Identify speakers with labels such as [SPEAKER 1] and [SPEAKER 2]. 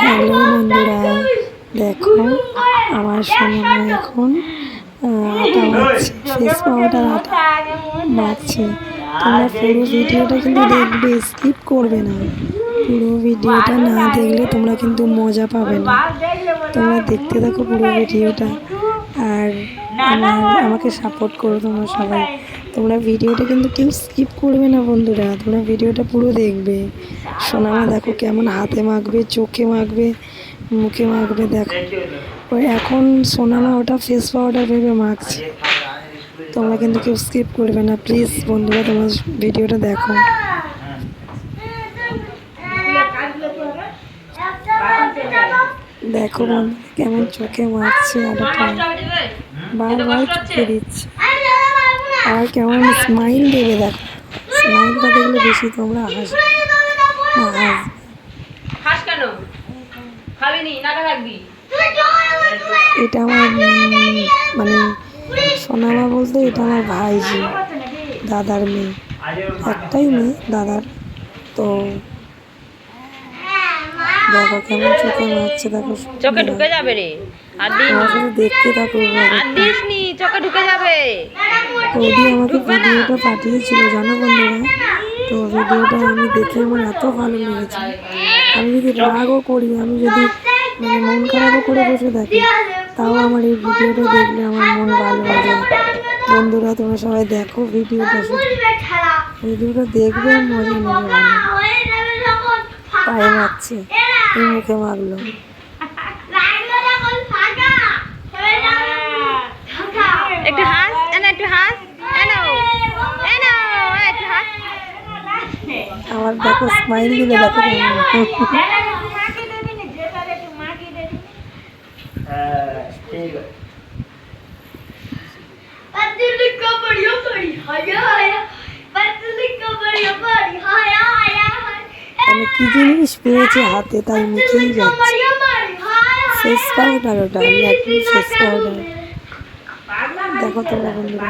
[SPEAKER 1] Hello বন্ধুরা, দেখো আমার সোনা এখন আটা মাখছে, ফেস পাউডার আটা মাখছে। তোমরা পুরো ভিডিওটা কিন্তু দেখবে, স্কিপ করবে না। পুরো ভিডিওটা না দেখলে তোমরা কিন্তু মজা পাবে না। তোমরা দেখতে থাকো পুরো ভিডিওটা, আর আমাকে সাপোর্ট করো তোমরা সবাই। তোমরা ভিডিওটা কিন্তু কেউ স্কিপ করবে না বন্ধুরা, তোমরা ভিডিওটা পুরো দেখবে। সোনামা দেখো কেমন হাতে মাখবে, চোখে মাখবে, মুখে মাখবে। দেখো ওই এখন সোনামা ওটা ফেস পাউডার ভেবে মাখছে। তোমরা কিন্তু কেউ স্কিপ করবে না প্লিজ বন্ধুরা, তোমরা ভিডিওটা দেখো। দেখো বন্ধু কেমন চোখে মাখছে, আটাটা বারবার চোখে দিচ্ছে, আর কেমন স্মাইল দেবে। দেখো স্মাইলটা দেখলে বেশি তোমরা হাসবে। এটা আমার মানে সোনামা বলতে এটা আমার ভাইজি, দাদার মেয়ে, একটাই মেয়ে দাদার। তো দেখো কেমন চোখে মারছে, দেখো
[SPEAKER 2] চোখে ঢুকে যাবে রে, আর
[SPEAKER 1] আমার সাথে দেখতে থাকো।
[SPEAKER 2] দিসনি চোখে ঢুকে যাবে।
[SPEAKER 1] ওদি আমাকে ভিডিওটা পাঠিয়েছিল জানো বন্ধুরা, তো ভিডিওটা আমি দেখে আমার এত ভালো লেগেছে। আমি যদি রাগও করি, আমি যদি মানে মন খারাপও করে বসে থাকি, তাও আমার এই ভিডিওটা দেখলে আমার মন ভালো হয়ে যায়। বন্ধুরা তোমরা সবাই দেখো ভিডিওটা, শুধু ভিডিওটা দেখবে, মজা নেবে। ভালো পায়ে মাখছে, এই মুখে মাখলো।
[SPEAKER 2] একটু হাস, একটু হাস,
[SPEAKER 1] আমার দেখো স্মাইল দিলে দেখো আমি কি জিনিস পেয়েছে হাতে, তাই মুখেই যাচ্ছে। ফেস পাউডার, ওটা ফেস পাউডার। দেখো তোমরা বন্ধুরা।